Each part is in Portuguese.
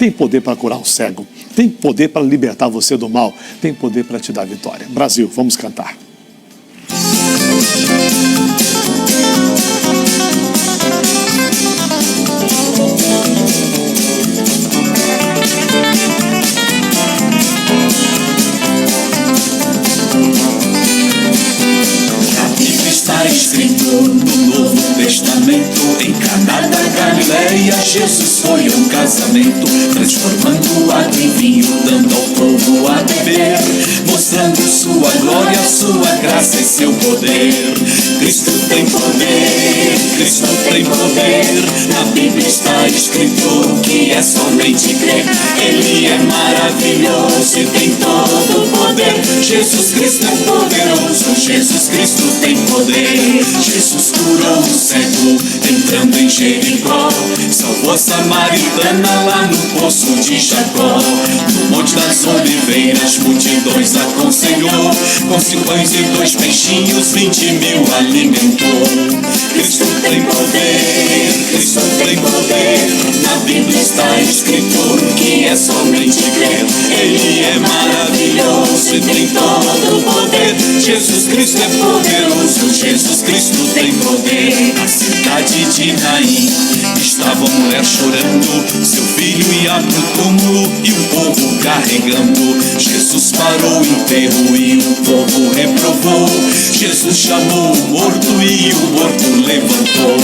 tem poder para curar o cego, tem poder para libertar você do mal, tem poder para te dar vitória. Brasil, vamos cantar. Está escrito no Novo Testamento, em Caná da Galileia, Jesus foi um casamento, transformando água em vinho, dando ao povo a beber, mostrando sua glória, sua graça e seu poder. Cristo tem poder, Cristo tem poder, na Bíblia está escrito que é somente crer. Ele é maravilhoso e tem todo o poder. Jesus Cristo é poderoso, Jesus Cristo tem poder. Jesus curou o cego, entrando em Jericó, salvou a samaritana lá no poço de Jacó. No Monte das Oliveiras, multidões aconselhou, com 5 pães e 2 peixinhos, 20.000 alimentou. Cristo tem poder, Cristo tem poder, na Bíblia está escrito que é somente crer. Ele é maravilhoso e tem todo o poder. Jesus Cristo é poderoso, Jesus Cristo tem poder. Na cidade de Naim estava a mulher chorando, seu filho ia pro túmulo e o povo carregando. Jesus parou o enterro e o povo reprovou. Jesus chamou o morto e o morto levantou.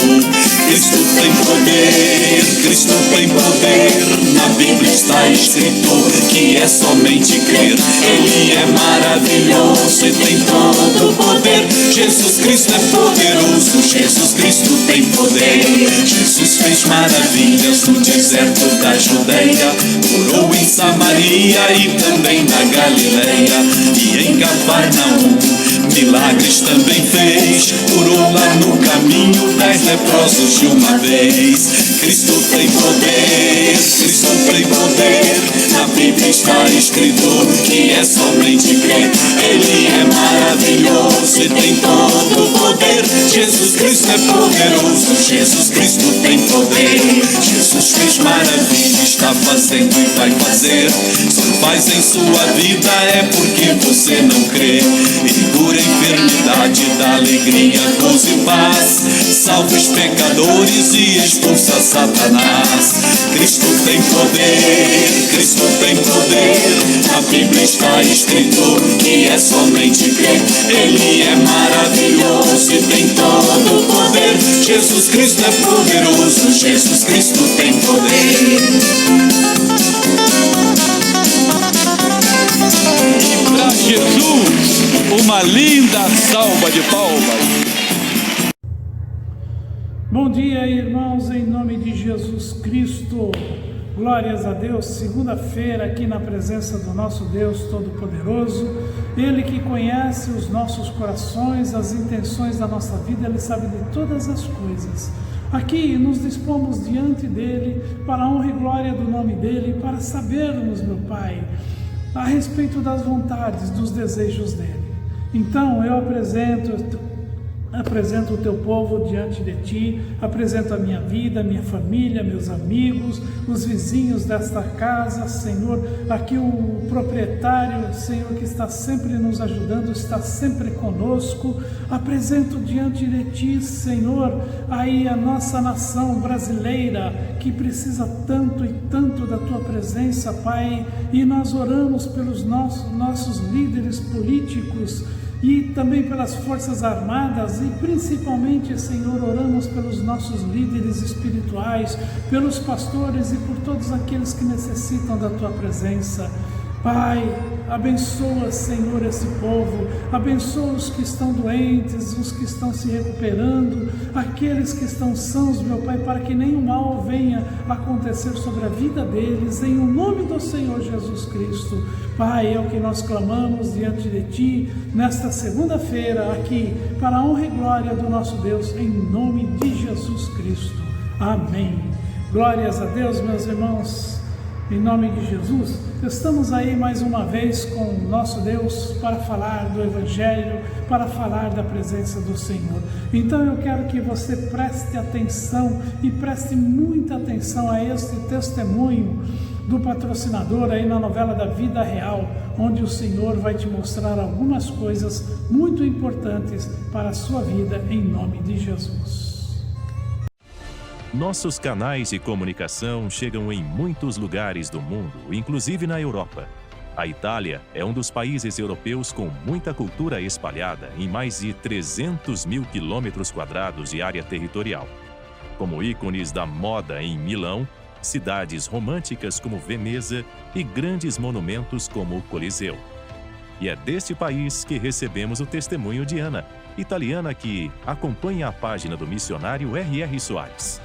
Cristo tem poder, Cristo tem poder, na Bíblia está escrito que é somente crer. Ele é maravilhoso e tem todo o poder. Jesus Cristo é poderoso, Jesus Cristo tem poder. Jesus fez maravilhas no deserto da Judeia, curou em Samaria e também na Galileia, e em Cafarnaum milagres também fez, curou lá no caminho 10 leprosos de uma vez. Cristo tem poder, Cristo tem poder, na Bíblia está escrito que é somente crer. Ele é maravilhoso e tem todo o poder. Jesus Cristo é poderoso, Jesus Cristo tem poder. Jesus fez maravilha, está fazendo e vai fazer. Se não faz em sua vida é porque você não crê. Ele cura a enfermidade, dá alegria, gozo e paz, salva os pecadores e expulsa Satanás. Cristo tem poder, Cristo tem poder, na Bíblia está escrito que é somente crer. Ele é maravilhoso e tem todo o poder. Jesus Cristo é poderoso, Jesus Cristo tem poder. E para Jesus, uma linda salva de palmas. Bom dia, irmãos, em nome de Jesus Cristo. Glórias a Deus. Segunda-feira aqui na presença do nosso Deus Todo-Poderoso. Ele que conhece os nossos corações, as intenções da nossa vida, Ele sabe de todas as coisas. Aqui nos dispomos diante dEle para a honra e glória do nome dEle, para sabermos, meu Pai, a respeito das vontades, dos desejos dEle. Então eu apresento o teu povo diante de ti, apresento a minha vida, a minha família, meus amigos, os vizinhos desta casa, Senhor, aqui o proprietário, Senhor, que está sempre nos ajudando, está sempre conosco. Apresento diante de ti, Senhor, aí a nossa nação brasileira, que precisa tanto e tanto da tua presença, Pai, e nós oramos pelos nossos líderes políticos, e também pelas Forças Armadas, e principalmente, Senhor, oramos pelos nossos líderes espirituais, pelos pastores e por todos aqueles que necessitam da Tua presença. Pai, abençoa, Senhor, esse povo, abençoa os que estão doentes, os que estão se recuperando, aqueles que estão sãos, meu Pai, para que nenhum mal venha acontecer sobre a vida deles, em o nome do Senhor Jesus Cristo. Pai, é o que nós clamamos diante de Ti, nesta segunda-feira aqui, para a honra e glória do nosso Deus, em nome de Jesus Cristo. Amém. Glórias a Deus, meus irmãos. Em nome de Jesus, estamos aí mais uma vez com o nosso Deus para falar do Evangelho, para falar da presença do Senhor. Então eu quero que você preste atenção e preste muita atenção a este testemunho do patrocinador aí na novela da vida real, onde o Senhor vai te mostrar algumas coisas muito importantes para a sua vida, em nome de Jesus. Nossos canais de comunicação chegam em muitos lugares do mundo, inclusive na Europa. A Itália é um dos países europeus com muita cultura espalhada em mais de 300 mil quilômetros quadrados de área territorial. Como ícones da moda em Milão, cidades românticas como Veneza e grandes monumentos como o Coliseu. E é deste país que recebemos o testemunho de Ana, italiana que acompanha a página do missionário R.R. Soares.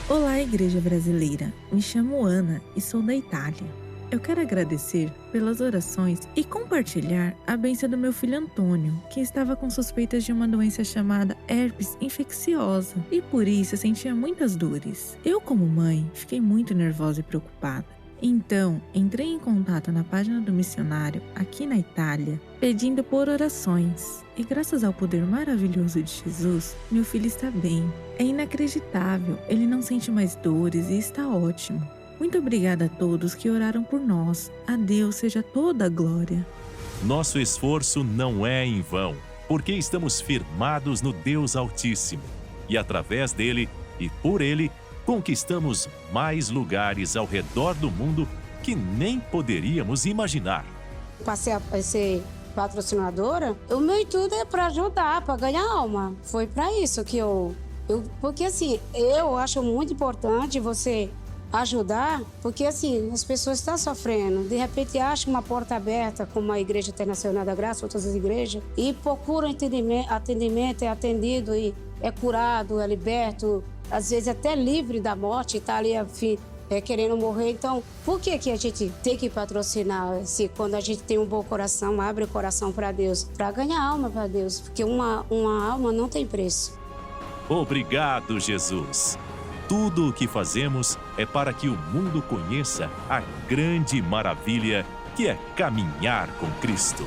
Olá, Igreja Brasileira. Me chamo Ana e sou da Itália. Eu quero agradecer pelas orações e compartilhar a bênção do meu filho Antônio, que estava com suspeitas de uma doença chamada herpes infecciosa e por isso sentia muitas dores. Eu, como mãe, fiquei muito nervosa e preocupada. Então, entrei em contato na página do missionário aqui na Itália, pedindo por orações. E graças ao poder maravilhoso de Jesus, meu filho está bem. É inacreditável, ele não sente mais dores e está ótimo. Muito obrigada a todos que oraram por nós. A Deus seja toda a glória. Nosso esforço não é em vão, porque estamos firmados no Deus Altíssimo. E através dele e por ele, conquistamos mais lugares ao redor do mundo que nem poderíamos imaginar. Passei a ser patrocinadora, o meu intuito é para ajudar, para ganhar alma. Foi para isso que porque assim, eu acho muito importante você ajudar, porque assim, as pessoas estão sofrendo, de repente acham uma porta aberta, como a Igreja Internacional da Graça, outras igrejas, e procuram atendimento, é atendido e é curado, é liberto, às vezes até livre da morte, está ali querendo morrer. Então, por que a gente tem que patrocinar quando a gente tem um bom coração, abre o coração para Deus, para ganhar alma para Deus, porque uma alma não tem preço. Obrigado, Jesus. Tudo o que fazemos é para que o mundo conheça a grande maravilha que é caminhar com Cristo.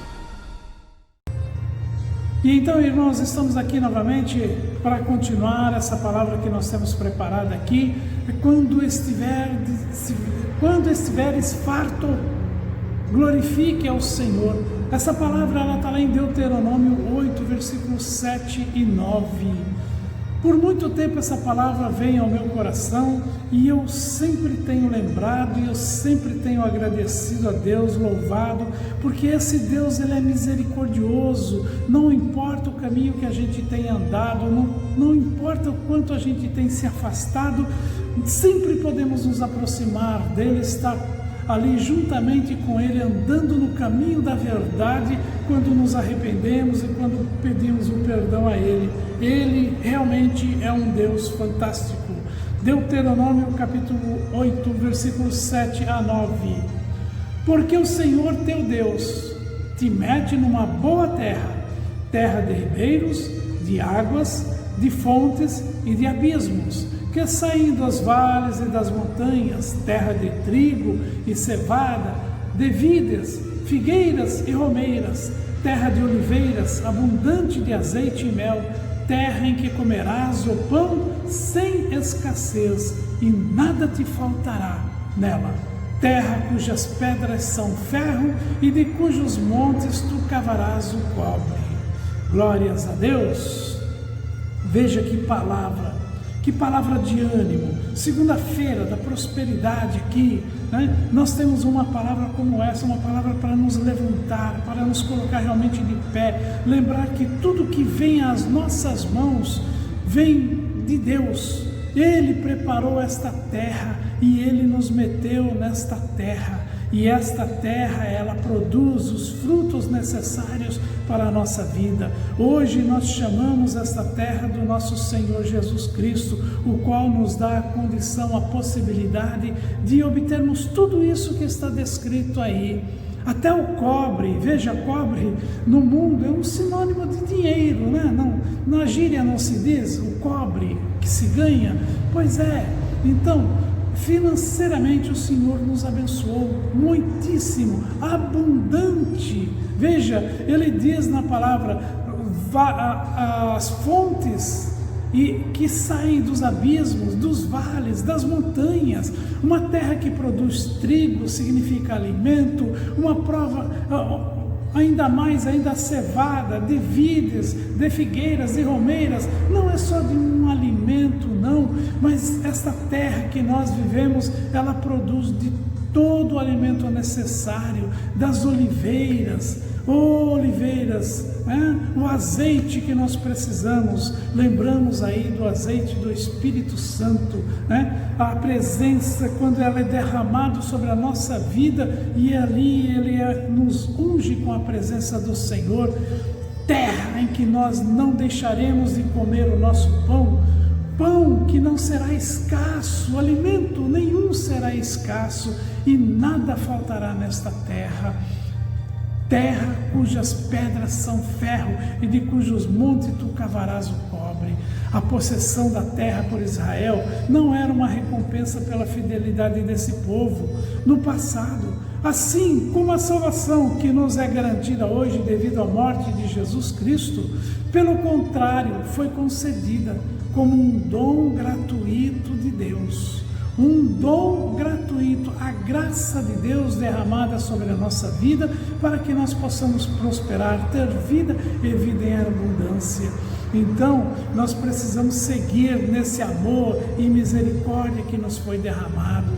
E então, irmãos, estamos aqui novamente para continuar essa palavra que nós temos preparada aqui. Quando estiveres farto, glorifique ao Senhor. Essa palavra ela está lá em Deuteronômio 8, versículos 7 e 9. Por muito tempo essa palavra vem ao meu coração e eu sempre tenho lembrado e eu sempre tenho agradecido a Deus, louvado, porque esse Deus ele é misericordioso, não importa o caminho que a gente tem andado, não importa o quanto a gente tem se afastado, sempre podemos nos aproximar dele, estar ali juntamente com ele, andando no caminho da verdade, quando nos arrependemos e quando pedimos o perdão a ele. Ele realmente é um Deus fantástico. Deuteronômio capítulo 8, versículos 7 a 9. Porque o Senhor teu Deus te mete numa boa terra, terra de ribeiros, de águas, de fontes e de abismos, que saem dos vales e das montanhas, terra de trigo e cevada, de vides, figueiras e romeiras, terra de oliveiras, abundante de azeite e mel, terra em que comerás o pão sem escassez e nada te faltará nela, terra cujas pedras são ferro e de cujos montes tu cavarás o cobre. Glórias a Deus! Veja que palavra de ânimo. Segunda-feira da prosperidade aqui, né? Nós temos uma palavra como essa, uma palavra para nos levantar, para nos colocar realmente de pé, lembrar que tudo que vem às nossas mãos vem de Deus. Ele preparou esta terra e Ele nos meteu nesta terra. E esta terra, ela produz os frutos necessários para a nossa vida. Hoje nós chamamos esta terra do nosso Senhor Jesus Cristo, o qual nos dá a condição, a possibilidade de obtermos tudo isso que está descrito aí. Até o cobre, veja, cobre no mundo é um sinônimo de dinheiro, né? Não, na gíria não se diz o cobre que se ganha? Pois é, então, financeiramente o Senhor nos abençoou muitíssimo, abundante. Veja, ele diz na palavra, as fontes e que saem dos abismos, dos vales, das montanhas. Uma terra que produz trigo significa alimento, uma prova ainda mais, ainda cevada, de vides, de figueiras, de romeiras. Não é só de um alimento, não, mas esta terra que nós vivemos, ela produz de todo o alimento necessário, das oliveiras, o azeite que nós precisamos. Lembramos aí do azeite do Espírito Santo, a presença quando ela é derramada sobre a nossa vida, e ali ele nos unge com a presença do Senhor. Terra em que nós não deixaremos de comer o nosso pão que não será escasso, alimento nenhum será escasso, e nada faltará nesta terra. Terra cujas pedras são ferro, e de cujos montes tu cavarás o cobre. A possessão da terra por Israel não era uma recompensa pela fidelidade desse povo no passado, assim como a salvação que nos é garantida hoje devido à morte de Jesus Cristo. Pelo contrário, foi concedida como um dom gratuito de Deus. Um dom gratuito, a graça de Deus derramada sobre a nossa vida, para que nós possamos prosperar, ter vida e vida em abundância. Então, nós precisamos seguir nesse amor e misericórdia que nos foi derramado.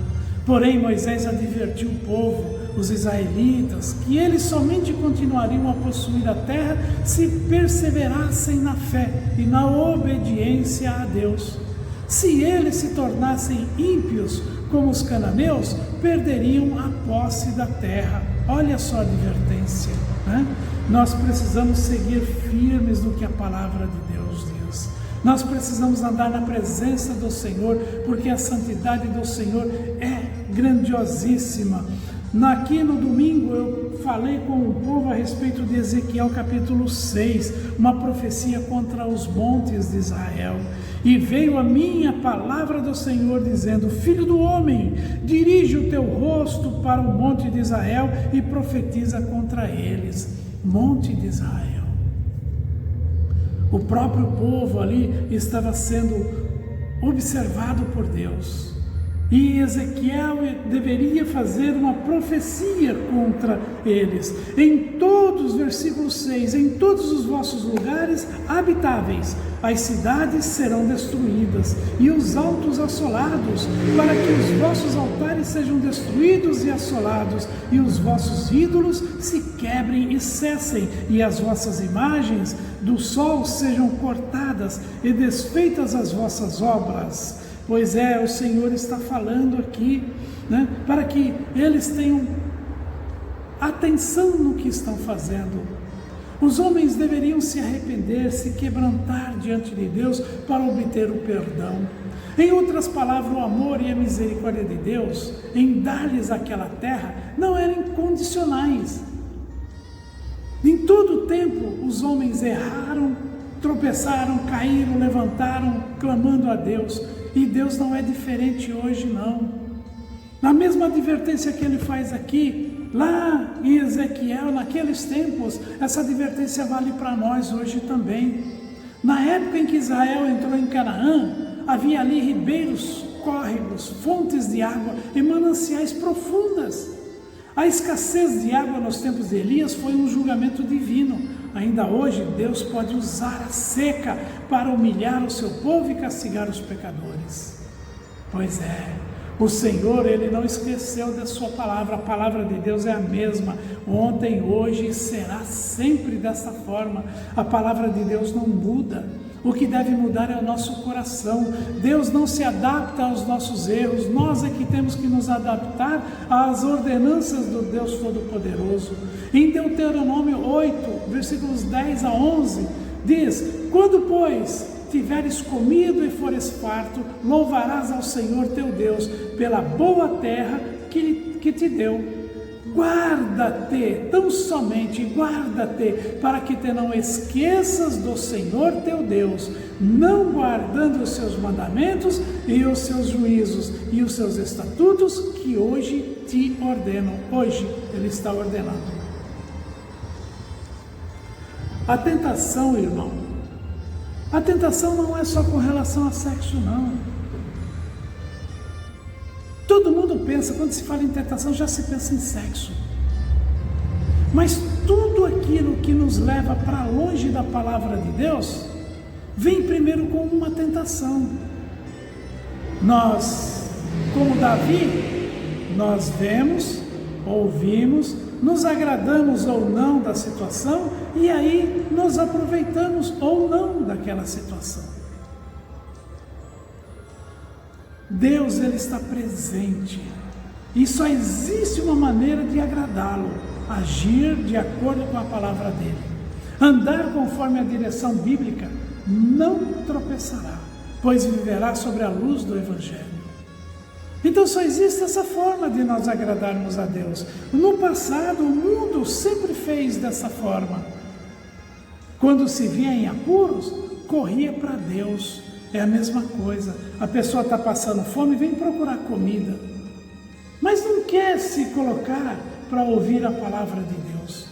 Porém, Moisés advertiu o povo, os israelitas, que eles somente continuariam a possuir a terra se perseverassem na fé e na obediência a Deus. Se eles se tornassem ímpios como os cananeus, perderiam a posse da terra. Olha só a advertência, né? Nós precisamos seguir firmes no que a palavra de Deus diz. Nós precisamos andar na presença do Senhor, porque a santidade do Senhor é grandiosíssima. Aqui no domingo eu falei com o povo a respeito de Ezequiel capítulo 6, uma profecia contra os montes de Israel. E veio a minha palavra do Senhor dizendo: Filho do homem, dirige o teu rosto para o monte de Israel e profetiza contra eles. Monte de Israel. O próprio povo ali estava sendo observado por Deus. E Ezequiel deveria fazer uma profecia contra eles. Em todos os versículos 6, em todos os vossos lugares habitáveis, as cidades serão destruídas e os altos assolados, para que os vossos altares sejam destruídos e assolados, e os vossos ídolos se quebrem e cessem, e as vossas imagens do sol sejam cortadas e desfeitas as vossas obras. Pois é, o Senhor está falando aqui, né, para que eles tenham atenção no que estão fazendo. Os homens deveriam se arrepender, se quebrantar diante de Deus para obter o perdão. Em outras palavras, o amor e a misericórdia de Deus em dar-lhes aquela terra não eram incondicionais. Em todo o tempo, os homens erraram, tropeçaram, caíram, levantaram, clamando a Deus. E Deus não é diferente hoje, não. Na mesma advertência que ele faz aqui, lá em Ezequiel, naqueles tempos, essa advertência vale para nós hoje também. Na época em que Israel entrou em Canaã, havia ali ribeiros, córregos, fontes de água e mananciais profundas. A escassez de água nos tempos de Elias foi um julgamento divino. Ainda hoje, Deus pode usar a seca para humilhar o seu povo e castigar os pecadores. Pois é, o Senhor, Ele não esqueceu da sua palavra. A palavra de Deus é a mesma, ontem, hoje e será sempre dessa forma. A palavra de Deus não muda. O que deve mudar é o nosso coração. Deus não se adapta aos nossos erros, nós é que temos que nos adaptar às ordenanças do Deus Todo-Poderoso. Em Deuteronômio 8, versículos 10 a 11, diz: Quando, pois, tiveres comido e fores farto, louvarás ao Senhor teu Deus pela boa terra que te deu. Guarda-te, tão somente guarda-te, para que te não esqueças do Senhor teu Deus, não guardando os seus mandamentos e os seus juízos e os seus estatutos que hoje te ordeno. Hoje Ele está ordenando. A tentação, irmão, A tentação não é só com relação a sexo, não. Todo mundo pensa, quando se fala em tentação, já se pensa em sexo. Mas tudo aquilo que nos leva para longe da palavra de Deus, vem primeiro com uma tentação. Nós, como Davi, nós vemos, ouvimos, nos agradamos ou não da situação, e aí nos aproveitamos ou não daquela situação. Deus, Ele está presente, e só existe uma maneira de agradá-lo: agir de acordo com a palavra dele. Andar conforme a direção bíblica, não tropeçará, pois viverá sobre a luz do Evangelho. Então só existe essa forma de nós agradarmos a Deus. No passado, o mundo sempre fez dessa forma. Quando se via em apuros, corria para Deus. É a mesma coisa. A pessoa está passando fome, vem procurar comida, mas não quer se colocar para ouvir a palavra de Deus.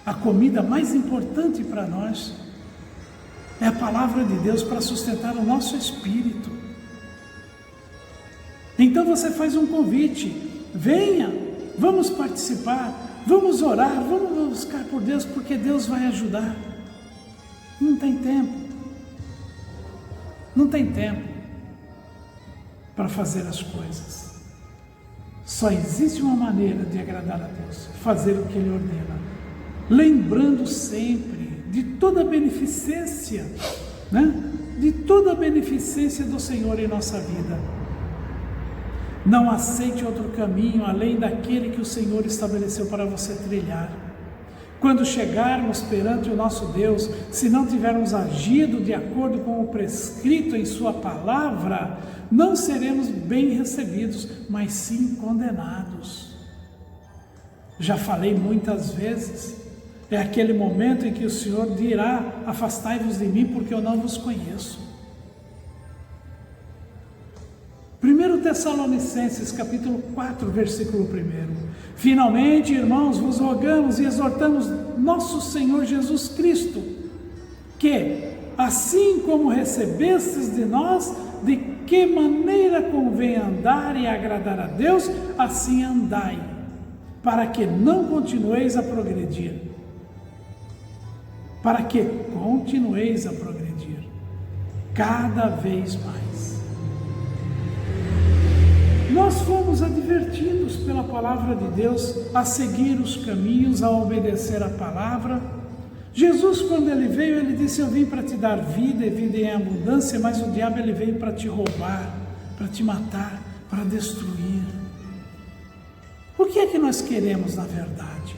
A comida mais importante para nós é a palavra de Deus para sustentar o nosso espírito. Então você faz um convite: venha, vamos participar, vamos orar, vamos buscar por Deus, porque Deus vai ajudar. Não tem tempo. Não tem tempo para fazer as coisas. Só existe uma maneira de agradar a Deus: fazer o que Ele ordena, lembrando sempre de toda a beneficência, de toda a beneficência do Senhor em nossa vida. Não aceite outro caminho além daquele que o Senhor estabeleceu para você trilhar. Quando chegarmos perante o nosso Deus, se não tivermos agido de acordo com o prescrito em sua palavra, não seremos bem recebidos, mas sim condenados. Já falei muitas vezes, é aquele momento em que o Senhor dirá: afastai-vos de mim, porque eu não vos conheço. 1 Tessalonicenses capítulo 4, versículo 1. Finalmente, irmãos, vos rogamos e exortamos nosso Senhor Jesus Cristo, que, assim como recebestes de nós, de que maneira convém andar e agradar a Deus, assim andai, para que não continueis a progredir. Para que continueis a progredir cada vez mais. Nós fomos advertidos pela palavra de Deus a seguir os caminhos, a obedecer a palavra. Jesus, quando Ele veio, Ele disse: eu vim para te dar vida e vida em abundância, mas o diabo ele veio para te roubar, para te matar, para destruir. O que é que nós queremos na verdade?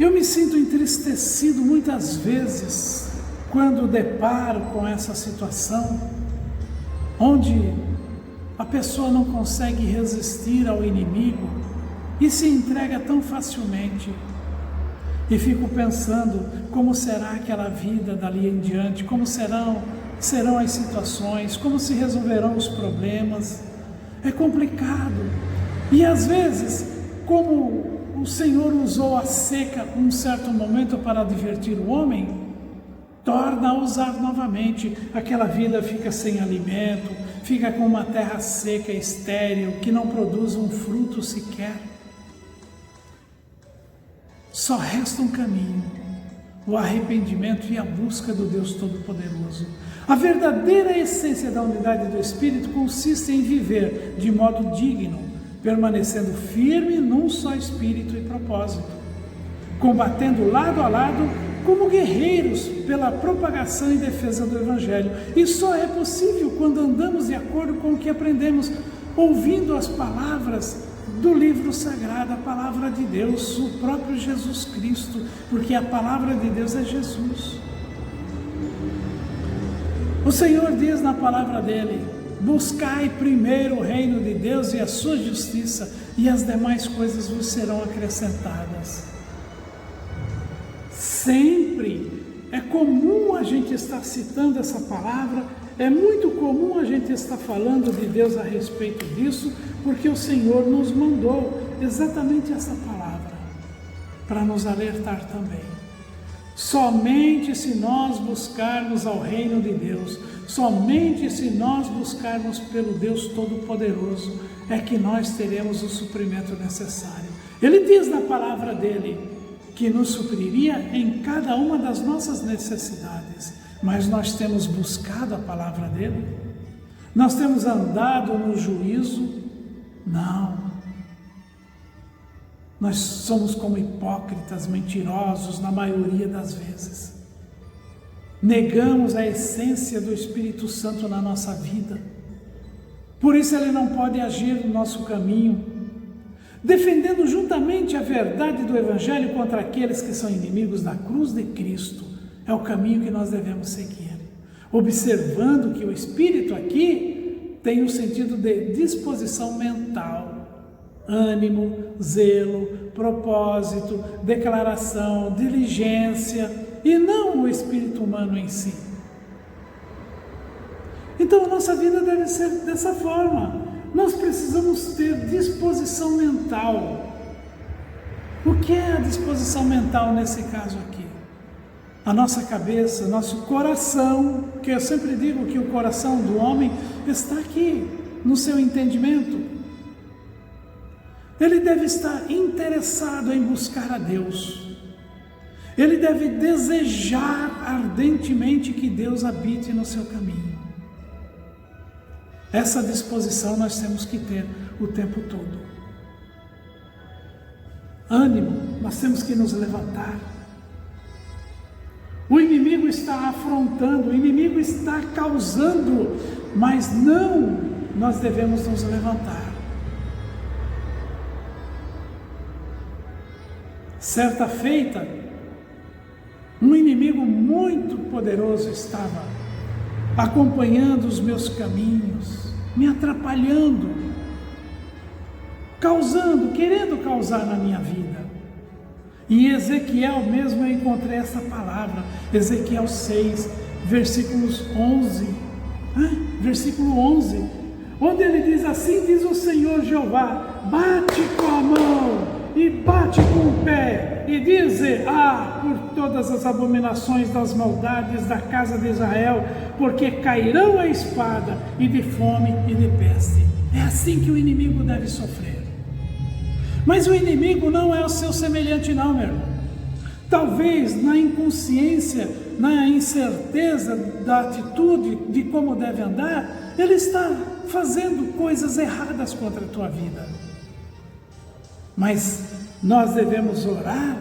Eu me sinto entristecido muitas vezes quando deparo com essa situação, onde a pessoa não consegue resistir ao inimigo e se entrega tão facilmente. E fico pensando como será aquela vida dali em diante, como serão as situações, como se resolverão os problemas. É complicado. E às vezes, como o Senhor usou a seca um certo momento para advertir o homem, torna a usar novamente. Aquela vida fica sem alimento, fica com uma terra seca, estéril, que não produz um fruto sequer. Só resta um caminho: o arrependimento e a busca do Deus Todo-Poderoso. A verdadeira essência da unidade do Espírito consiste em viver de modo digno, permanecendo firme num só espírito e propósito, combatendo lado a lado como guerreiros pela propagação e defesa do Evangelho. E só é possível quando andamos de acordo com o que aprendemos, ouvindo as palavras do livro sagrado, a palavra de Deus, o próprio Jesus Cristo, porque a palavra de Deus é Jesus. O Senhor diz na palavra dele: buscai primeiro o reino de Deus e a sua justiça, e as demais coisas vos serão acrescentadas. Sempre é comum a gente estar citando essa palavra, é muito comum a gente estar falando de Deus a respeito disso, porque o Senhor nos mandou exatamente essa palavra, para nos alertar também. Somente se nós buscarmos ao reino de Deus, somente se nós buscarmos pelo Deus Todo-Poderoso, é que nós teremos o suprimento necessário. Ele diz na palavra dele que nos supriria em cada uma das nossas necessidades, mas nós temos buscado a palavra dele? Nós temos andado no juízo? Não. Nós somos como hipócritas, mentirosos na maioria das vezes. Negamos a essência do Espírito Santo na nossa vida. Por isso ele não pode agir no nosso caminho, defendendo juntamente a verdade do Evangelho contra aqueles que são inimigos da cruz de Cristo. É o caminho que nós devemos seguir, observando que o Espírito aqui tem um sentido de disposição mental, ânimo, zelo, propósito, declaração, diligência, e não o espírito humano em si. Então a nossa vida deve ser dessa forma. Nós precisamos ter disposição mental. O que é a disposição mental nesse caso aqui? A nossa cabeça, nosso coração, que eu sempre digo que o coração do homem está aqui, no seu entendimento. Ele deve estar interessado em buscar a Deus. Ele deve desejar ardentemente que Deus habite no seu caminho. Essa disposição nós temos que ter o tempo todo. Ânimo, nós temos que nos levantar. O inimigo está afrontando, o inimigo está causando, mas não, nós devemos nos levantar. Certa feita, um inimigo muito poderoso estava acompanhando os meus caminhos, me atrapalhando, querendo causar na minha vida. E em Ezequiel mesmo eu encontrei essa palavra, Ezequiel 6, versículo 11, onde ele diz assim, diz o Senhor Jeová, bate com a mão e bate com o pé, e dize, por todas as abominações das maldades da casa de Israel, porque cairão a espada, e de fome e de peste. É assim que o inimigo deve sofrer. Mas o inimigo não é o seu semelhante não, meu irmão. Talvez na inconsciência, na incerteza da atitude, de como deve andar, ele está fazendo coisas erradas contra a tua vida. Mas nós devemos orar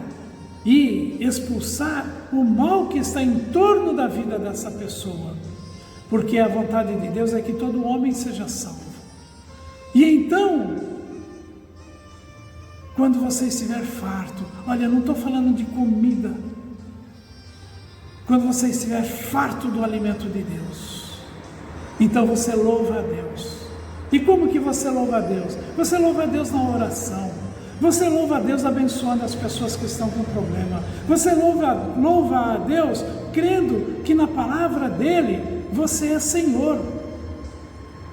e expulsar o mal que está em torno da vida dessa pessoa, porque a vontade de Deus é que todo homem seja salvo. E então, quando você estiver farto, olha, eu não estou falando de comida, quando você estiver farto do alimento de Deus, então você louva a Deus. E como que você louva a Deus? Você louva a Deus na oração. Você louva a Deus abençoando as pessoas que estão com problema. Você louva a Deus crendo que na palavra dele você é Senhor.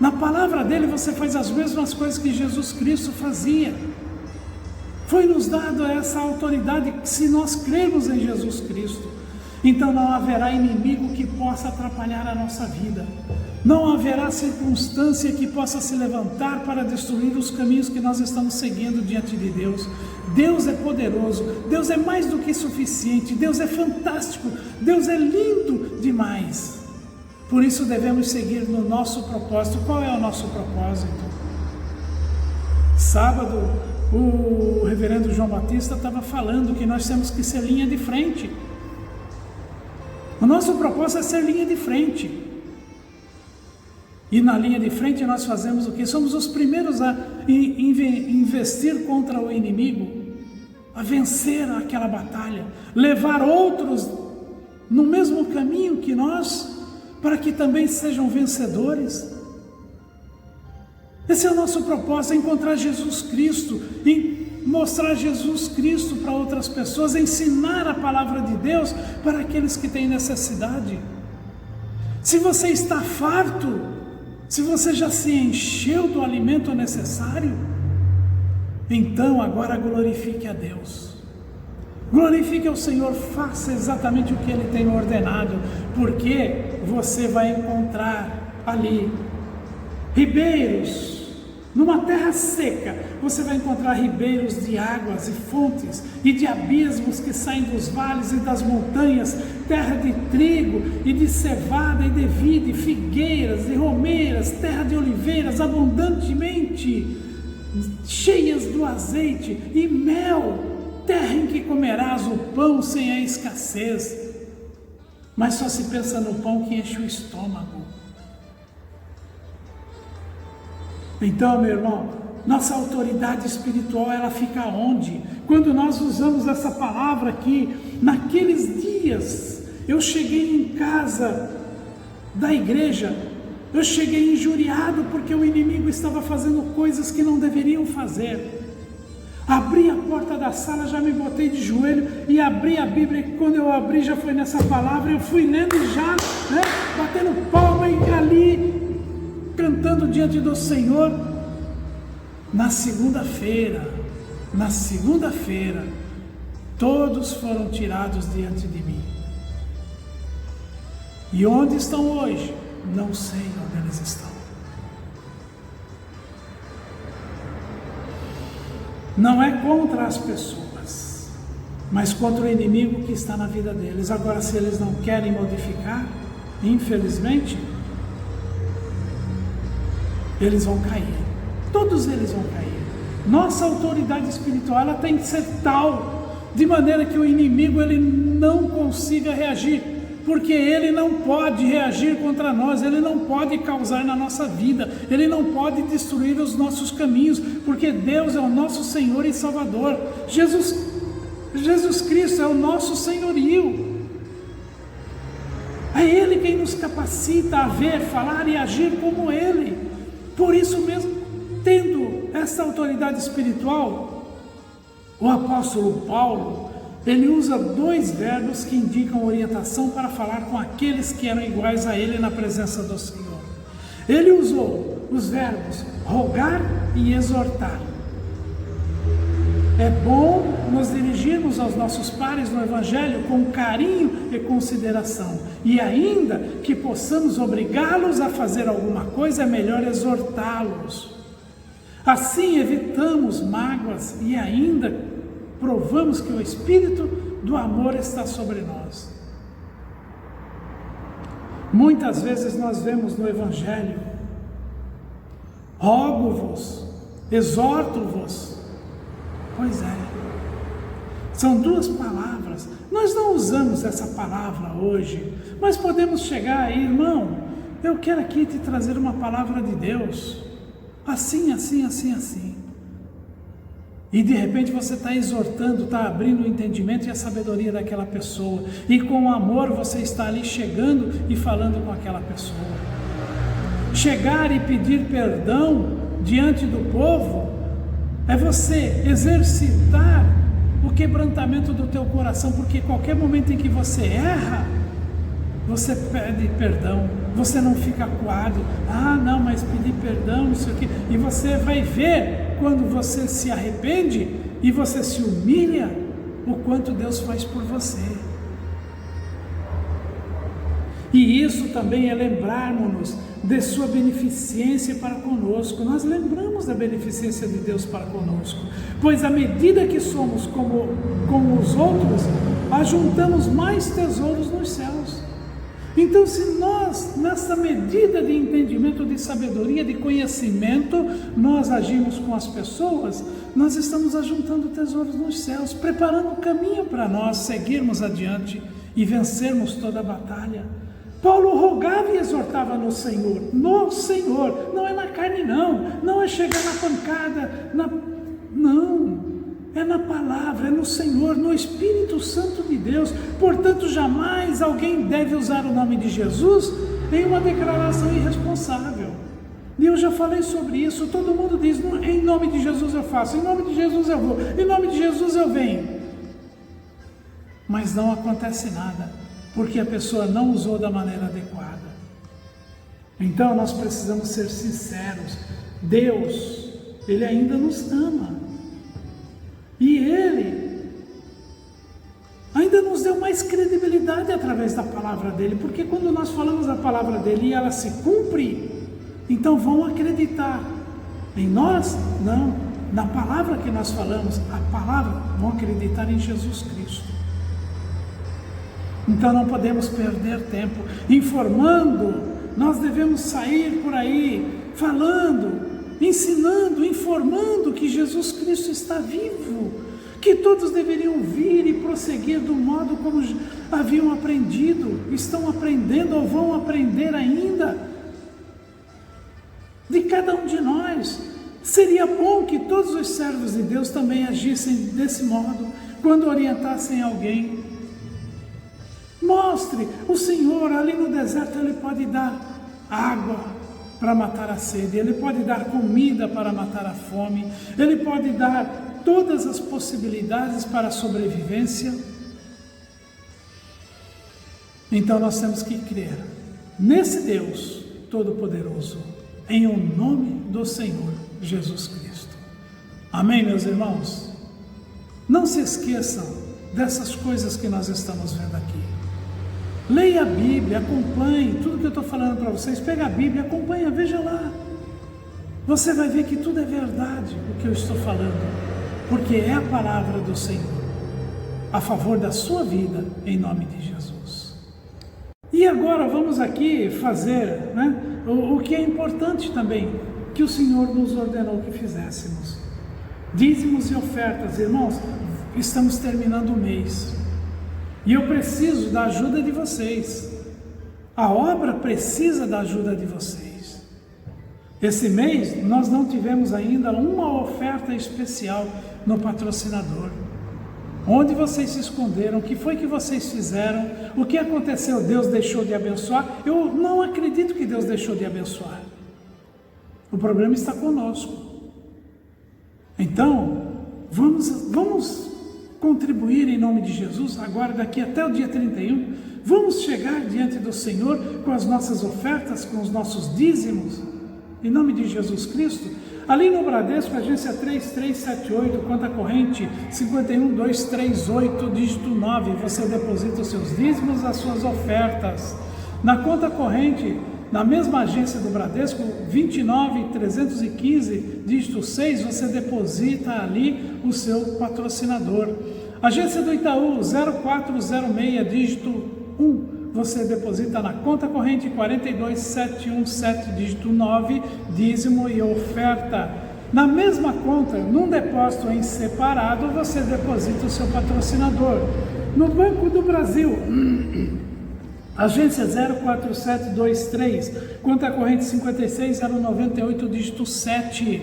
Na palavra dele você faz as mesmas coisas que Jesus Cristo fazia. Foi nos dado essa autoridade se nós cremos em Jesus Cristo. Então não haverá inimigo que possa atrapalhar a nossa vida. Não haverá circunstância que possa se levantar para destruir os caminhos que nós estamos seguindo diante de Deus. Deus é poderoso, Deus é mais do que suficiente, Deus é fantástico, Deus é lindo demais. Por isso devemos seguir no nosso propósito. Qual é o nosso propósito? Sábado, o reverendo João Batista estava falando que nós temos que ser linha de frente. O nosso propósito é ser linha de frente. E na linha de frente nós fazemos o que? Somos os primeiros a investir contra o inimigo, a vencer aquela batalha, levar outros no mesmo caminho que nós, para que também sejam vencedores. Esse é o nosso propósito, é encontrar Jesus Cristo, mostrar Jesus Cristo para outras pessoas, ensinar a palavra de Deus para aqueles que têm necessidade. Se você está farto, se você já se encheu do alimento necessário, então agora glorifique a Deus. Glorifique ao Senhor, faça exatamente o que Ele tem ordenado, porque você vai encontrar ali ribeiros. Numa terra seca, você vai encontrar ribeiros de águas e fontes e de abismos que saem dos vales e das montanhas, terra de trigo e de cevada e de vide, figueiras e romeiras, terra de oliveiras abundantemente, cheias do azeite e mel, terra em que comerás o pão sem a escassez. Mas só se pensa no pão que enche o estômago. Então, meu irmão, nossa autoridade espiritual, ela fica onde? Quando nós usamos essa palavra aqui, naqueles dias, eu cheguei em casa da igreja, eu cheguei injuriado porque o inimigo estava fazendo coisas que não deveriam fazer. Abri a porta da sala, já me botei de joelho e abri a Bíblia, e quando eu abri já foi nessa palavra, eu fui lendo já, batendo palma e ali, cantando diante do Senhor. Na segunda-feira, todos foram tirados diante de mim. E onde estão hoje? Não sei onde eles estão. Não é contra as pessoas, mas contra o inimigo que está na vida deles. Agora, se eles não querem modificar, infelizmente, eles vão cair. Todos eles vão cair. Nossa autoridade espiritual, ela tem que ser tal, de maneira que o inimigo ele não consiga reagir, porque ele não pode reagir contra nós, ele não pode causar na nossa vida, ele não pode destruir os nossos caminhos, porque Deus é o nosso Senhor e Salvador. Jesus Cristo é o nosso senhorio. É Ele quem nos capacita a ver, falar e agir como Ele. Por isso mesmo, tendo essa autoridade espiritual, o apóstolo Paulo, ele usa 2 verbos que indicam orientação para falar com aqueles que eram iguais a ele na presença do Senhor. Ele usou os verbos rogar e exortar. É bom nos dirigirmos aos nossos pares no Evangelho com carinho e consideração, e ainda que possamos obrigá-los a fazer alguma coisa, é melhor exortá-los. Assim evitamos mágoas e ainda provamos que o Espírito do amor está sobre nós. Muitas vezes nós vemos no Evangelho: rogo-vos, exorto-vos. Pois é, são 2 palavras. Nós não usamos essa palavra hoje, mas podemos chegar aí, irmão, eu quero aqui te trazer uma palavra de Deus, assim, assim, assim, assim. E de repente você está exortando, está abrindo o entendimento e a sabedoria daquela pessoa, e com amor você está ali chegando e falando com aquela pessoa. Chegar e pedir perdão diante do povo é você exercitar o quebrantamento do teu coração, porque qualquer momento em que você erra, você pede perdão, você não fica acuado, não, mas pedir perdão, isso aqui, e você vai ver, quando você se arrepende e você se humilha, o quanto Deus faz por você. E isso também é lembrarmos-nos de sua beneficência para conosco. Nós lembramos da beneficência de Deus para conosco, pois à medida que somos como os outros, ajuntamos mais tesouros nos céus. Então, se nós, nessa medida de entendimento, de sabedoria, de conhecimento, nós agimos com as pessoas, nós estamos ajuntando tesouros nos céus, preparando o caminho para nós seguirmos adiante e vencermos toda a batalha. Paulo rogava e exortava no Senhor, não é na carne não é chegar na pancada, não, é na palavra, é no Senhor, no Espírito Santo de Deus. Portanto, jamais alguém deve usar o nome de Jesus em uma declaração irresponsável. E eu já falei sobre isso, todo mundo diz, em nome de Jesus eu faço, em nome de Jesus eu vou, em nome de Jesus eu venho. Mas não acontece nada, porque a pessoa não usou da maneira adequada. Então nós precisamos ser sinceros. Deus, Ele ainda nos ama. E Ele verdade através da palavra dele, porque quando nós falamos a palavra dele e ela se cumpre, então vão acreditar em nós? Não, na palavra que nós falamos, a palavra, vão acreditar em Jesus Cristo. Então não podemos perder tempo informando, nós devemos sair por aí falando, ensinando, informando que Jesus Cristo está vivo, que todos deveriam vir e prosseguir do modo como haviam aprendido, estão aprendendo ou vão aprender ainda. De cada um de nós, seria bom que todos os servos de Deus também agissem desse modo, quando orientassem alguém. Mostre, o Senhor ali no deserto, Ele pode dar água para matar a sede, Ele pode dar comida para matar a fome, Ele pode dar todas as possibilidades para a sobrevivência. Então nós temos que crer nesse Deus Todo-Poderoso, em o nome do Senhor Jesus Cristo. Amém, meus irmãos? Não se esqueçam dessas coisas que nós estamos vendo aqui. Leia a Bíblia, acompanhe tudo que eu estou falando para vocês. Pega a Bíblia, acompanha, veja lá. Você vai ver que tudo é verdade o que eu estou falando, porque é a palavra do Senhor a favor da sua vida, em nome de Jesus. E agora vamos aqui fazer, o que é importante também, que o Senhor nos ordenou que fizéssemos. Dízimos e ofertas, irmãos, estamos terminando o mês. E eu preciso da ajuda de vocês. A obra precisa da ajuda de vocês. Esse mês nós não tivemos ainda uma oferta especial no patrocinador. Onde vocês se esconderam? O que foi que vocês fizeram? O que aconteceu? Deus deixou de abençoar? Eu não acredito que Deus deixou de abençoar. O problema está conosco. Então, vamos contribuir em nome de Jesus, agora daqui até o dia 31, vamos chegar diante do Senhor com as nossas ofertas, com os nossos dízimos, em nome de Jesus Cristo. Ali no Bradesco, agência 3378, conta corrente 51238, dígito 9, você deposita os seus dízimos, as suas ofertas. Na conta corrente, na mesma agência do Bradesco, 29315, dígito 6, você deposita ali o seu patrocinador. Agência do Itaú, 0406, dígito 1, você deposita na conta corrente 42717, dígito 9, dízimo e oferta. Na mesma conta, num depósito em separado, você deposita o seu patrocinador. No Banco do Brasil, agência 04723, conta corrente 56098, dígito 7,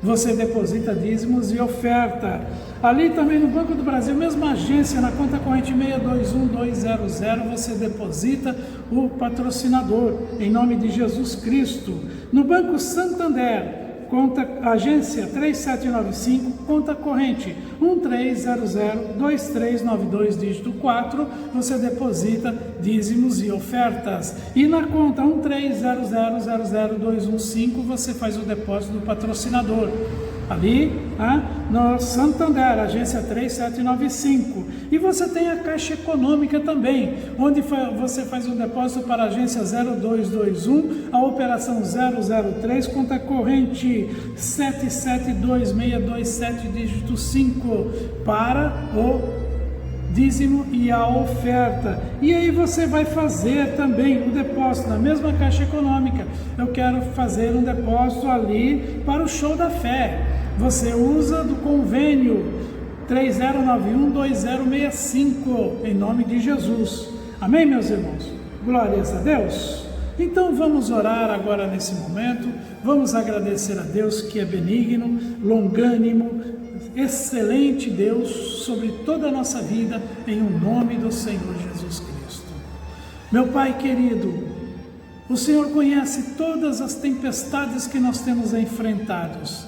você deposita dízimos e oferta. Ali também no Banco do Brasil, mesma agência, na conta corrente 621200, você deposita o patrocinador, em nome de Jesus Cristo. No Banco Santander, agência 3795, conta corrente 13002392, dígito 4, você deposita dízimos e ofertas. E na conta 1300000215, você faz o depósito do patrocinador. Ali, no Santander, agência 3795. E você tem a Caixa Econômica também, onde você faz um depósito para a agência 0221, a operação 003, conta corrente 772627, dígito 5, para o dízimo e a oferta. E aí você vai fazer também o depósito na mesma Caixa Econômica. Eu quero fazer um depósito ali para o Show da Fé. Você usa do convênio 30912065, em nome de Jesus. Amém, meus irmãos? Glórias a Deus. Então vamos orar agora nesse momento. Vamos agradecer a Deus que é benigno, longânimo, excelente Deus sobre toda a nossa vida, em o nome do Senhor Jesus Cristo. Meu Pai querido, o Senhor conhece todas as tempestades que nós temos enfrentados,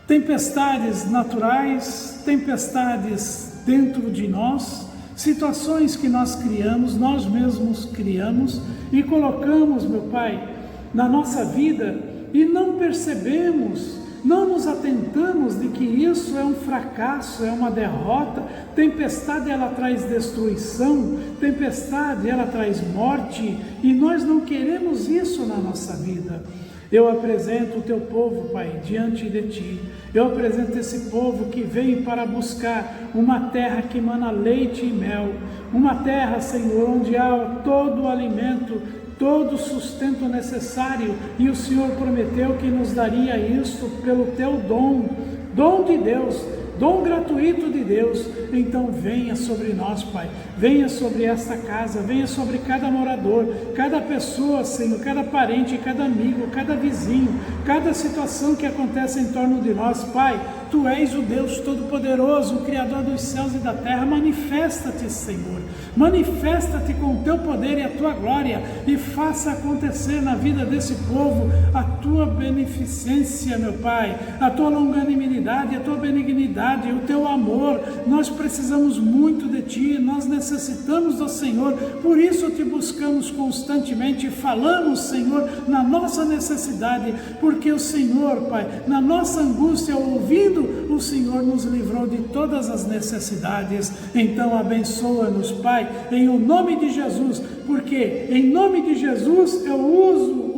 tempestades naturais, tempestades dentro de nós, situações que nós criamos, nós mesmos criamos e colocamos, meu Pai, na nossa vida e não percebemos Não nos atentamos de que isso é um fracasso, é uma derrota. Tempestade, ela traz destruição, tempestade, ela traz morte, e nós não queremos isso na nossa vida. Eu apresento o teu povo, Pai, diante de ti. Eu apresento esse povo que vem para buscar uma terra que emana leite e mel, uma terra, Senhor, onde há todo o alimento, todo o sustento necessário, e o Senhor prometeu que nos daria isso pelo teu dom de Deus, dom gratuito de Deus. Então venha sobre nós, Pai, venha sobre esta casa, venha sobre cada morador, cada pessoa, Senhor, cada parente, cada amigo, cada vizinho, cada situação que acontece em torno de nós, Pai. Tu és o Deus Todo-Poderoso, o Criador dos céus e da terra. Manifesta-te, Senhor, manifesta-te com o teu poder e a tua glória, e faça acontecer na vida desse povo a tua beneficência, meu Pai, a tua longanimidade, a tua benignidade, o teu amor. Nós precisamos muito de ti, nós necessitamos do Senhor, por isso te buscamos constantemente, falamos, Senhor, na nossa necessidade, porque o Senhor, Pai, na nossa angústia, ouvindo, o Senhor nos livrou de todas as necessidades. Então abençoa-nos, Pai, em o nome de Jesus, porque em nome de Jesus eu uso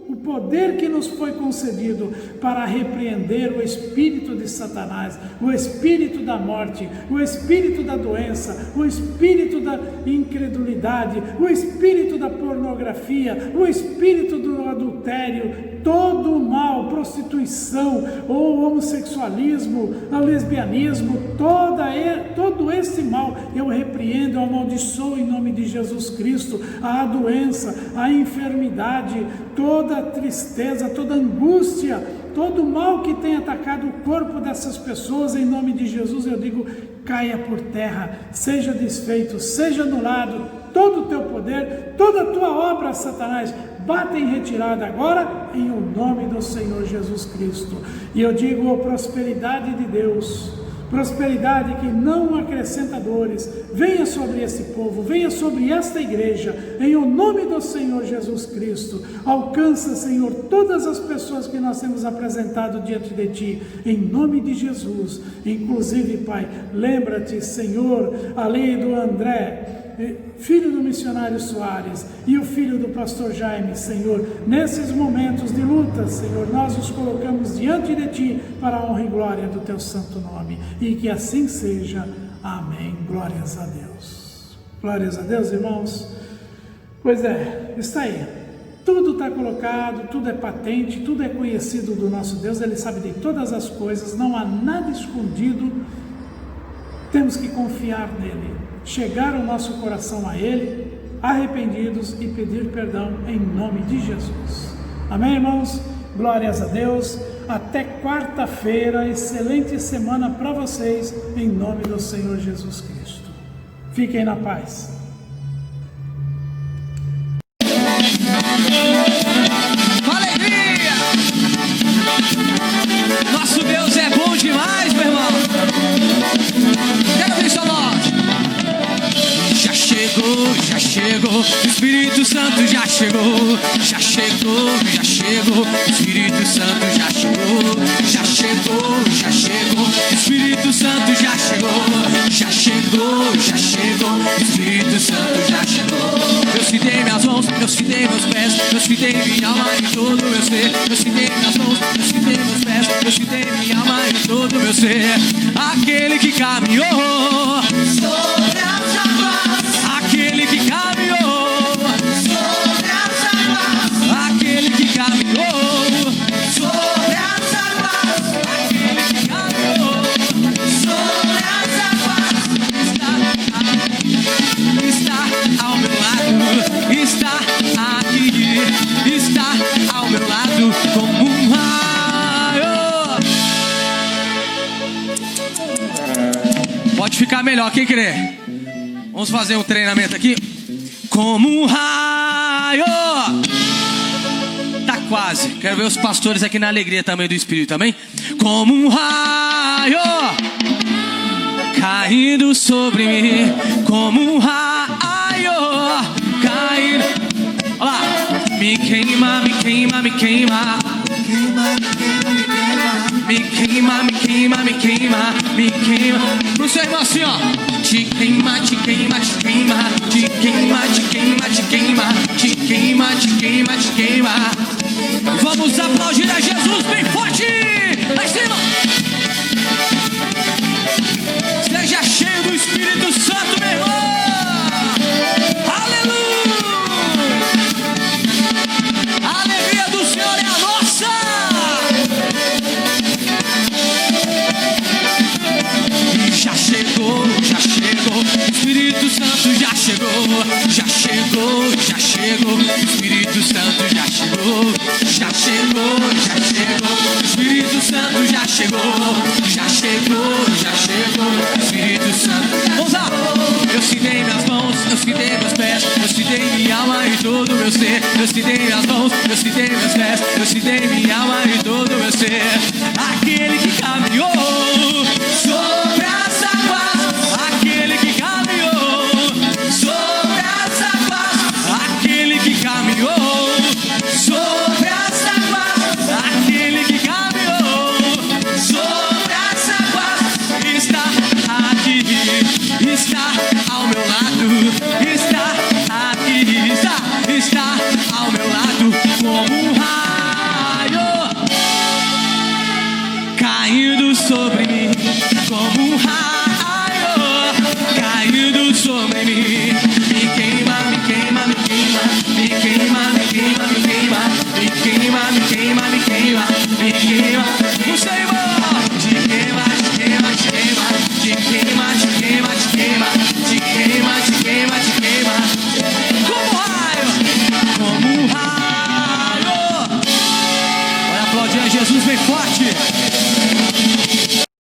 o poder que nos foi concedido para repreender o espírito de Satanás, o espírito da morte, o espírito da doença, o espírito da incredulidade, o espírito da pornografia, o espírito do adultério, todo o mal, prostituição, ou homossexualismo, o lesbianismo, todo esse mal eu repreendo, eu amaldiçoo em nome de Jesus Cristo. A doença, a enfermidade, toda a tristeza, toda a angústia, todo o mal que tem atacado o corpo dessas pessoas, em nome de Jesus eu digo, caia por terra, seja desfeito, seja anulado todo o teu poder, toda a tua obra, Satanás, bata em retirada agora, em o nome do Senhor Jesus Cristo. E eu digo, a prosperidade de Deus, prosperidade que não acrescenta dores, venha sobre esse povo, venha sobre esta igreja, em o nome do Senhor Jesus Cristo. Alcança, Senhor, todas as pessoas que nós temos apresentado diante de ti, em nome de Jesus. Inclusive, Pai, lembra-te, Senhor, ali do André, filho do missionário Soares, e o filho do pastor Jaime, Senhor, nesses momentos de luta, Senhor, nós os colocamos diante de ti para a honra e glória do teu santo nome, e que assim seja. Amém. Glórias a Deus. Glórias a Deus, irmãos. Pois é, está aí. Tudo está colocado, tudo é patente, tudo é conhecido do nosso Deus. Ele sabe de todas as coisas, não há nada escondido. Temos que confiar nele, chegar o nosso coração a ele, arrependidos, e pedir perdão em nome de Jesus. Amém, irmãos? Glórias a Deus. Até quarta-feira, excelente semana para vocês, em nome do Senhor Jesus Cristo. Fiquem na paz. Alegria! Nosso Deus é bom demais, meu irmão. Quero ver sua voz. Já chegou, o Espírito Santo já chegou. Já chegou, o Espírito Santo já chegou. Já chegou, o Espírito Santo já chegou. Já chegou, o Espírito Santo já chegou. Eu citei minhas mãos, eu citei meus pés, eu citei minha alma e todo o meu ser. Eu citei minhas mãos, eu citei meus pés, eu citei minha alma e todo o meu ser. Aquele que caminhou sobre as águas, aquele que caminhou sobre as águas, aquele que caminhou sobre as águas, aquele que caminhou sobre as águas, está ao meu lado, está aqui, está ao meu lado como um raio. Pode ficar melhor, quem crê? Vamos fazer um treinamento aqui. Como um raio. Tá quase. Quero ver os pastores aqui na alegria também do Espírito, amém? Como um raio caindo sobre mim. Como um raio caindo. Olha lá. Me queima, me queima, me queima. Me queima, me queima, me queima. queima. Pro seu irmão assim, ó. Te queima, te queima, te queima. Te queima, te queima, te queima. Te queima, te queima, te queima. Vamos aplaudir a Jesus bem forte. Lá em cima. Seja cheio do Espírito Santo, meu irmão. Aleluia. A alegria do Senhor é a nossa. E já chegou, já chegou. Espírito Santo já chegou. Já chegou, já chegou. Espírito Santo já chegou. Já chegou, já chegou. Espírito Santo já chegou. Já chegou, já chegou. Espírito Santo. Vamos lá. Eu citei minhas mãos, eu citei meus pés, eu citei minha alma e todo o meu ser. Eu citei minhas mãos, eu citei meus pés, eu citei minha